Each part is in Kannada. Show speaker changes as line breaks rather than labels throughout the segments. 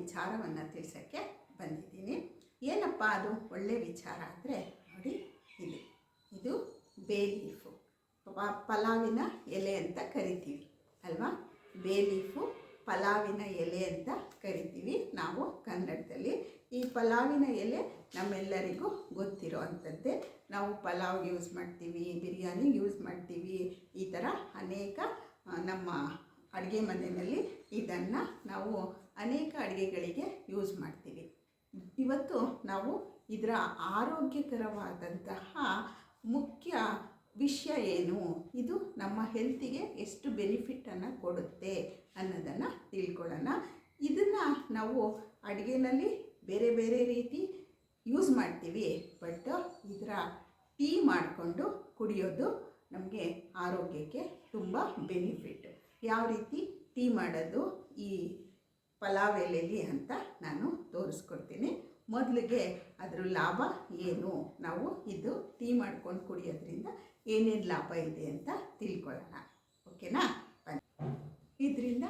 ವಿಚಾರವನ್ನು ತಿಳಿಸೋಕ್ಕೆ ಬಂದಿದ್ದೀನಿ. ಏನಪ್ಪ ಅದು ಒಳ್ಳೆ ವಿಚಾರ ಅಂದರೆ ನೋಡಿ, ಇದು ಬೇ ಲೀಫು, ಪಲಾವಿನ ಎಲೆ ಅಂತ ಕರಿತೀವಿ ಅಲ್ವಾ. ಬೇ ಲೀಫು ಪಲಾವಿನ ಎಲೆ ಅಂತ ಕರಿತೀವಿ ನಾವು ಕನ್ನಡದಲ್ಲಿ. ಈ ಪಲಾವಿನ ಎಲೆ ನಮ್ಮೆಲ್ಲರಿಗೂ ಗೊತ್ತಿರೋ ಅಂಥದ್ದೇ. ನಾವು ಪಲಾವ್ಗೆ ಯೂಸ್ ಮಾಡ್ತೀವಿ, ಬಿರಿಯಾನಿಗೆ ಯೂಸ್ ಮಾಡ್ತೀವಿ. ಈ ಥರ ಅನೇಕ ನಮ್ಮ ಅಡುಗೆ ಮನೆಯಲ್ಲಿ ಇದನ್ನು ನಾವು ಅನೇಕ ಅಡುಗೆಗಳಿಗೆ ಯೂಸ್ ಮಾಡ್ತೀವಿ. ಇವತ್ತು ನಾವು ಇದರ ಆರೋಗ್ಯಕರವಾದಂತಹ ಮುಖ್ಯ ವಿಷಯ ಏನು, ಇದು ನಮ್ಮ ಹೆಲ್ತಿಗೆ ಎಷ್ಟು ಬೆನಿಫಿಟನ್ನು ಕೊಡುತ್ತೆ ಅನ್ನೋದನ್ನು ತಿಳ್ಕೊಳ್ಳೋಣ. ಇದನ್ನು ನಾವು ಅಡುಗೆಯಲ್ಲಿ ಬೇರೆ ಬೇರೆ ರೀತಿ ಯೂಸ್ ಮಾಡ್ತೀವಿ. ಬಟ್ ಇದರ ಟೀ ಮಾಡಿಕೊಂಡು ಕುಡಿಯೋದು ನಮಗೆ ಆರೋಗ್ಯಕ್ಕೆ ತುಂಬ ಬೆನಿಫಿಟ್. ಯಾವ ರೀತಿ ಟೀ ಮಾಡೋದು ಈ ಪಲಾವ್ ಎಲೆಯಲ್ಲಿ ಅಂತ ನಾನು ತೋರಿಸ್ಕೊಡ್ತೀನಿ. ಮೊದಲಿಗೆ ಅದರ ಲಾಭ ಏನು, ನಾವು ಇದು ಟೀ ಮಾಡ್ಕೊಂಡು ಕುಡಿಯೋದ್ರಿಂದ ಏನೇನು ಲಾಭ ಇದೆ ಅಂತ ತಿಳ್ಕೊಳ್ಳೋಣ. ಓಕೆನಾ? ಇದರಿಂದ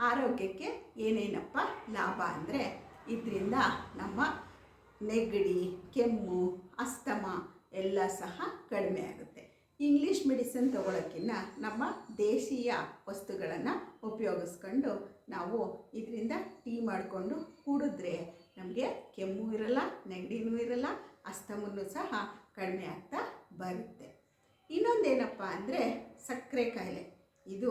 ಆರೋಗ್ಯಕ್ಕೆ ಏನೇನಪ್ಪ ಲಾಭ ಅಂದರೆ, ಇದರಿಂದ ನಮ್ಮ ನೆಗಡಿ, ಕೆಮ್ಮು, ಅಸ್ತಮ ಎಲ್ಲ ಸಹ ಕಡಿಮೆ ಆಗುತ್ತೆ. ಇಂಗ್ಲೀಷ್ ಮೆಡಿಸಿನ್ ತೊಗೊಳೋಕ್ಕಿಂತ ನಮ್ಮ ದೇಶೀಯ ವಸ್ತುಗಳನ್ನು ಉಪಯೋಗಿಸ್ಕೊಂಡು ನಾವು ಇದರಿಂದ ಟೀ ಮಾಡಿಕೊಂಡು ಕುಡಿದ್ರೆ ನಮಗೆ ಕೆಮ್ಮು ಇರಲ್ಲ, ನೆಗಡಿನೂ ಇರಲ್ಲ, ಅಸ್ತಮನೂ ಸಹ ಕಡಿಮೆ ಆಗ್ತಾ ಬರುತ್ತೆ. ಇನ್ನೊಂದೇನಪ್ಪ ಅಂದರೆ ಸಕ್ಕರೆ ಕಾಯಿಲೆ. ಇದು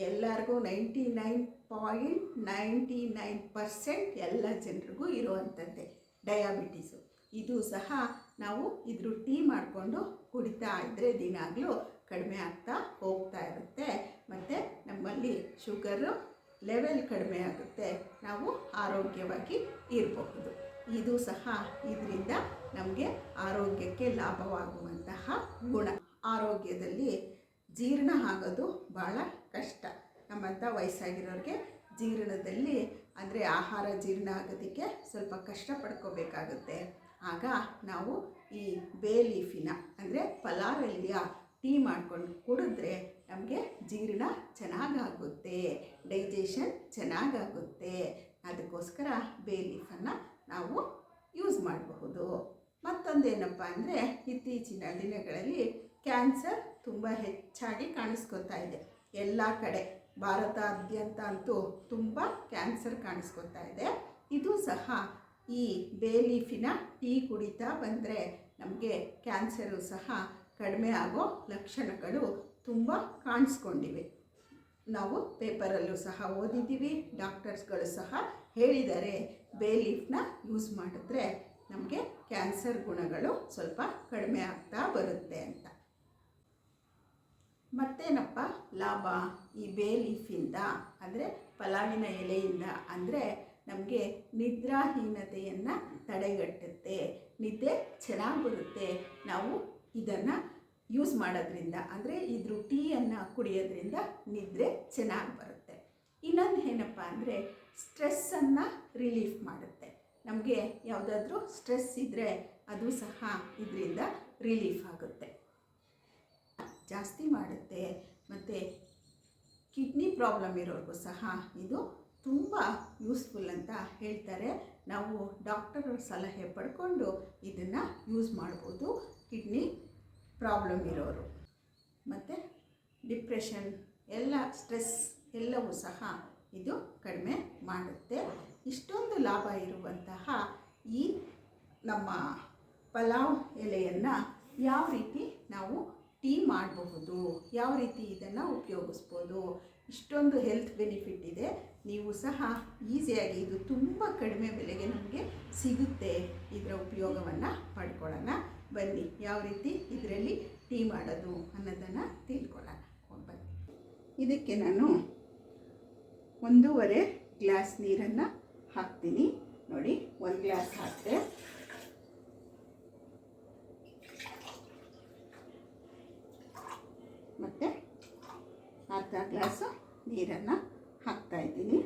ಎಲ್ಲರಿಗೂ 99.99% ಎಲ್ಲ ಜನರಿಗೂ ಇರುವಂಥದ್ದೇ ಡಯಾಬಿಟೀಸು. ಇದು ಸಹ ನಾವು ಇದ್ರ ಟೀ ಮಾಡಿಕೊಂಡು ಕುಡಿತಾ ಇದ್ದರೆ ದಿನಾಗಲೂ ಕಡಿಮೆ ಆಗ್ತಾ ಹೋಗ್ತಾ ಇರುತ್ತೆ. ಮತ್ತು ನಮ್ಮಲ್ಲಿ ಶುಗರು ಲೆವೆಲ್ ಕಡಿಮೆ ಆಗುತ್ತೆ, ನಾವು ಆರೋಗ್ಯವಾಗಿ ಇರಬಹುದು. ಇದು ಸಹ ಇದರಿಂದ ನಮಗೆ ಆರೋಗ್ಯಕ್ಕೆ ಲಾಭವಾಗುವಂತಹ ಗುಣ. ಆರೋಗ್ಯದಲ್ಲಿ ಜೀರ್ಣ ಆಗೋದು ಭಾಳ ಕಷ್ಟ. ನಮ್ಮಂಥ ವಯಸ್ಸಾಗಿರೋರಿಗೆ ಜೀರ್ಣದಲ್ಲಿ ಅಂದರೆ ಆಹಾರ ಜೀರ್ಣ ಆಗೋದಕ್ಕೆ ಸ್ವಲ್ಪ ಕಷ್ಟ ಪಡ್ಕೋಬೇಕಾಗುತ್ತೆ. ಆಗ ನಾವು ಈ ಬೇ ಲೀಫಿನ ಅಂದರೆ ಪಲಾವ್ ಎಲೆಯ ಟೀ ಮಾಡ್ಕೊಂಡು ಕುಡಿದ್ರೆ ನಮಗೆ ಜೀರ್ಣ ಚೆನ್ನಾಗಾಗುತ್ತೆ, ಡೈಜೆಷನ್ ಚೆನ್ನಾಗಾಗುತ್ತೆ. ಅದಕ್ಕೋಸ್ಕರ ಬೇ ಲೀಫನ್ನು ನಾವು ಯೂಸ್ ಮಾಡಬಹುದು. ಮತ್ತೊಂದೇನಪ್ಪ ಅಂದರೆ, ಇತ್ತೀಚಿನ ದಿನಗಳಲ್ಲಿ ಕ್ಯಾನ್ಸರ್ ತುಂಬ ಹೆಚ್ಚಾಗಿ ಕಾಣಿಸ್ಕೊತಾ ಇದೆ. ಎಲ್ಲ ಕಡೆ ಭಾರತಾದ್ಯಂತ ಅಂತೂ ತುಂಬ ಕ್ಯಾನ್ಸರ್ ಕಾಣಿಸ್ಕೊತಾ ಇದೆ. ಇದು ಸಹ ಈ ಬೇ ಲೀಫಿನ ಟೀ ಕುಡಿತಾ ಬಂದರೆ ನಮಗೆ ಕ್ಯಾನ್ಸರು ಸಹ ಕಡಿಮೆ ಆಗೋ ಲಕ್ಷಣಗಳು ತುಂಬ ಕಾಣಿಸ್ಕೊಂಡಿವೆ. ನಾವು ಪೇಪರಲ್ಲೂ ಸಹ ಓದಿದ್ದೀವಿ, ಡಾಕ್ಟರ್ಸ್ಗಳು ಸಹ ಹೇಳಿದ್ದಾರೆ ಬೇ ಲೀಫ್ನ ಯೂಸ್ ಮಾಡಿದ್ರೆ ನಮಗೆ ಕ್ಯಾನ್ಸರ್ ಗುಣಗಳು ಸ್ವಲ್ಪ ಕಡಿಮೆ ಆಗ್ತಾ ಬರುತ್ತೆ ಅಂತ. ಮತ್ತೇನಪ್ಪ ಲಾಭ ಈ ಬೇ ಲೀಫಿಂದ ಅಂದರೆ ಪಲಾವಿನ ಎಲೆಯಿಂದ ಅಂದರೆ, ನಮಗೆ ನಿದ್ರಾಹೀನತೆಯನ್ನು ತಡೆಗಟ್ಟುತ್ತೆ, ನಿದ್ದೆ ಚೆನ್ನಾಗಿ ಬರುತ್ತೆ ನಾವು ಇದನ್ನು ಯೂಸ್ ಮಾಡೋದ್ರಿಂದ. ಅಂದರೆ ಇದ್ರ ಟೀಯನ್ನು ಕುಡಿಯೋದ್ರಿಂದ ನಿದ್ರೆ ಚೆನ್ನಾಗಿ ಬರುತ್ತೆ. ಇನ್ನೊಂದು ಏನಪ್ಪ ಅಂದರೆ, ಸ್ಟ್ರೆಸ್ಸನ್ನು ರಿಲೀಫ್ ಮಾಡುತ್ತೆ. ನಮಗೆ ಯಾವುದಾದ್ರೂ ಸ್ಟ್ರೆಸ್ ಇದ್ದರೆ ಅದು ಸಹ ಇದರಿಂದ ರಿಲೀಫ್ ಆಗುತ್ತೆ, ಜಾಸ್ತಿ ಮಾಡುತ್ತೆ. ಮತ್ತು ಕಿಡ್ನಿ ಪ್ರಾಬ್ಲಮ್ ಇರೋರಿಗೂ ಸಹ ಇದು ತುಂಬ ಯೂಸ್ಫುಲ್ ಅಂತ ಹೇಳ್ತಾರೆ. ನಾವು ಡಾಕ್ಟರ್ ಸಲಹೆ ಪಡ್ಕೊಂಡು ಇದನ್ನು ಯೂಸ್ ಮಾಡ್ಬೋದು ಕಿಡ್ನಿ ಪ್ರಾಬ್ಲಮ್ ಇರೋರು. ಮತ್ತು ಡಿಪ್ರೆಷನ್ ಎಲ್ಲ ಸ್ಟ್ರೆಸ್ ಎಲ್ಲವೂ ಸಹ ಇದು ಕಡಿಮೆ ಮಾಡುತ್ತೆ. ಇಷ್ಟೊಂದು ಲಾಭ ಇರುವಂತಹ ಈ ನಮ್ಮ ಪಲಾವ್ ಎಲೆಯನ್ನು ಯಾವ ರೀತಿ ನಾವು ಟೀ ಮಾಡಬಹುದು, ಯಾವ ರೀತಿ ಇದನ್ನು ಉಪಯೋಗಿಸ್ಬೋದು, ಇಷ್ಟೊಂದು ಹೆಲ್ತ್ ಬೆನಿಫಿಟ್ ಇದೆ. ನೀವು ಸಹ ಈಸಿಯಾಗಿ ಇದು ತುಂಬ ಕಡಿಮೆ ಬೆಲೆಗೆ ನಮಗೆ ಸಿಗುತ್ತೆ. ಇದರ ಉಪಯೋಗವನ್ನು ಪಡ್ಕೊಳ್ಳೋಣ ಬನ್ನಿ. ಯಾವ ರೀತಿ ಇದರಲ್ಲಿ ಟೀ ಮಾಡೋದು ಅನ್ನೋದನ್ನು ತಿಳ್ಕೊಳ್ಳೋಣ ಬನ್ನಿ. ಇದಕ್ಕೆ ನಾನು 1.5 ಗ್ಲಾಸ್ ನೀರನ್ನು ಹಾಕ್ತೀನಿ. ನೋಡಿ, 1 ಗ್ಲಾಸ್ ಹಾಕಿದೆ. ಮತ್ತು ಅರ್ಧ ಗ್ಲಾಸು ನೀರನ್ನು ಹಾಕ್ತಾಯಿದ್ದೀನಿ.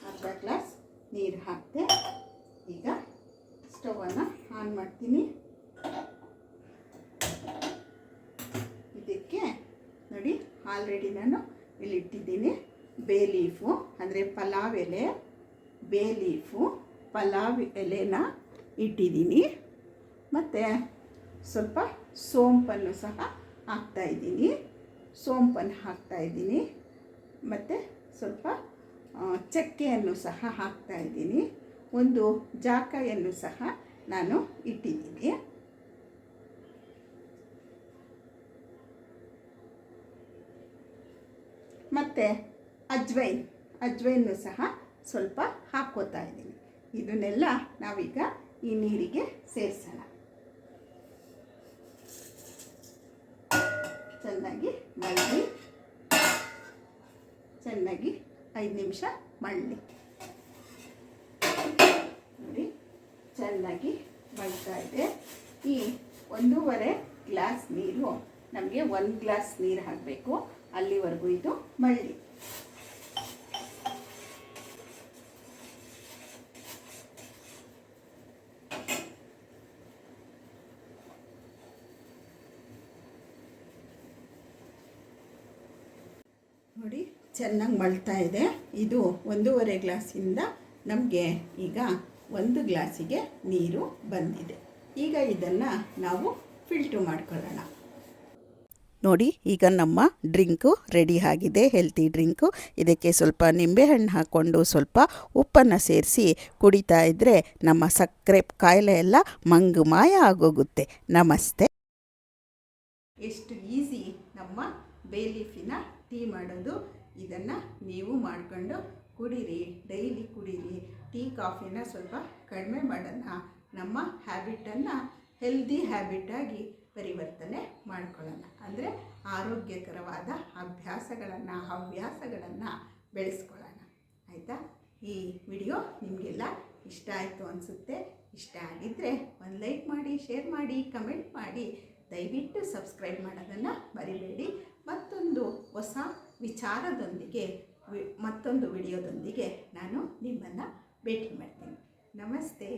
ಅರ್ಧ ಗ್ಲಾಸ್ ನೀರು ಹಾಕಿದೆ. ಈಗ ಸ್ಟವನ್ನು ಆನ್ ಮಾಡ್ತೀನಿ. ಇದಕ್ಕೆ ನೋಡಿ, ಆಲ್ರೆಡಿ ನಾನು ಇಲ್ಲಿ ಇಟ್ಟಿದ್ದೀನಿ ಬೇ ಲೀಫು ಅಂದರೆ ಪಲಾವ್ ಎಲೆ, ಬೇ ಲೀಫು, ಪಲಾವ್ ಎಲೆನ ಇಟ್ಟಿದ್ದೀನಿ. ಮತ್ತು ಸ್ವಲ್ಪ ಸೋಂಪನ್ನು ಸಹ ಹಾಕ್ತಾಯಿದ್ದೀನಿ. ಸೋಂಪನ್ನು ಹಾಕ್ತಾಯಿದ್ದೀನಿ. ಮತ್ತು ಸ್ವಲ್ಪ ಚಕ್ಕೆಯನ್ನು ಸಹ ಹಾಕ್ತಾಯಿದ್ದೀನಿ. ಒಂದು ಜಾಕಾಯನ್ನು ಸಹ ನಾನು ಇಟ್ಟಿದ್ದೀನಿ. ಮತ್ತು ಅಜ್ವೈನು ಸಹ ಸ್ವಲ್ಪ ಹಾಕ್ಕೋತಾ ಇದ್ದೀನಿ. ಇದನ್ನೆಲ್ಲ ನಾವೀಗ ಈ ನೀರಿಗೆ ಸೇರಿಸೋಣ. ಚೆನ್ನಾಗಿ ಮಳ್ಳಿ, ಚೆನ್ನಾಗಿ 5 ನಿಮಿಷ ಮಳ್ಳಿ. ನೋಡಿ ಚೆನ್ನಾಗಿ ಮಳ್ತಾ ಇದೆ. ಈ 1.5 ಗ್ಲಾಸ್ ನೀರು ನಮಗೆ 1 ಗ್ಲಾಸ್ ನೀರು ಹಾಕಬೇಕು. ಅಲ್ಲಿವರೆಗೂ ಇದು ಮಳ್ಳಿ. ನೋಡಿ ಚೆನ್ನಾಗಿ ಮಳ್ತಾ ಇದೆ. ಇದು 1.5 ಗ್ಲಾಸಿಂದ ನಮಗೆ ಈಗ 1 ಗ್ಲಾಸಿಗೆ ನೀರು ಬಂದಿದೆ. ಈಗ ಇದನ್ನು ನಾವು ಫಿಲ್ಟ್ರ್ ಮಾಡ್ಕೊಳ್ಳೋಣ.
ನೋಡಿ ಈಗ ನಮ್ಮ ಡ್ರಿಂಕು ರೆಡಿ ಆಗಿದೆ, ಹೆಲ್ತಿ ಡ್ರಿಂಕು. ಇದಕ್ಕೆ ಸ್ವಲ್ಪ ನಿಂಬೆಹಣ್ಣು ಹಾಕ್ಕೊಂಡು ಸ್ವಲ್ಪ ಉಪ್ಪನ್ನು ಸೇರಿಸಿ ಕುಡಿತಾ ಇದ್ದರೆ ನಮ್ಮ ಸಕ್ಕರೆ ಕಾಯಿಲೆ ಎಲ್ಲ ಮಾಯ ಆಗೋಗುತ್ತೆ. ನಮಸ್ತೆ.
ಎಷ್ಟು ಈಸಿ ನಮ್ಮ ಬೇ ಲೀಫಿನ ಟೀ ಮಾಡೋದು. ಇದನ್ನು ನೀವು ಮಾಡಿಕೊಂಡು ಕುಡೀರಿ, ಡೈಲಿ ಕುಡೀರಿ. ಟೀ ಕಾಫಿನ ಸ್ವಲ್ಪ ಕಡಿಮೆ ಮಾಡೋಣ. ನಮ್ಮ ಹ್ಯಾಬಿಟನ್ನು ಹೆಲ್ದಿ ಹ್ಯಾಬಿಟಾಗಿ ಪರಿವರ್ತನೆ ಮಾಡ್ಕೊಳ್ಳೋಣ. ಅಂದರೆ ಆರೋಗ್ಯಕರವಾದ ಹವ್ಯಾಸಗಳನ್ನು ಬೆಳೆಸ್ಕೊಳ್ಳೋಣ. ಆಯಿತಾ? ಈ ವಿಡಿಯೋ ನಿಮಗೆಲ್ಲ ಇಷ್ಟ ಆಯಿತು ಅನಿಸುತ್ತೆ. ಇಷ್ಟ ಆಗಿದ್ದರೆ ಒಂದು ಲೈಕ್ ಮಾಡಿ, ಶೇರ್ ಮಾಡಿ, ಕಮೆಂಟ್ ಮಾಡಿ. ದಯವಿಟ್ಟು ಸಬ್ಸ್ಕ್ರೈಬ್ ಮಾಡೋದನ್ನು ಮರಿಬೇಡಿ. ಮತ್ತೊಂದು ಹೊಸ ವಿಚಾರದೊಂದಿಗೆ ಮತ್ತೊಂದು ವಿಡಿಯೋದೊಂದಿಗೆ ನಾನು ನಿಮ್ಮನ್ನು ಭೇಟಿ ಮಾಡ್ತೀನಿ. ನಮಸ್ತೆ.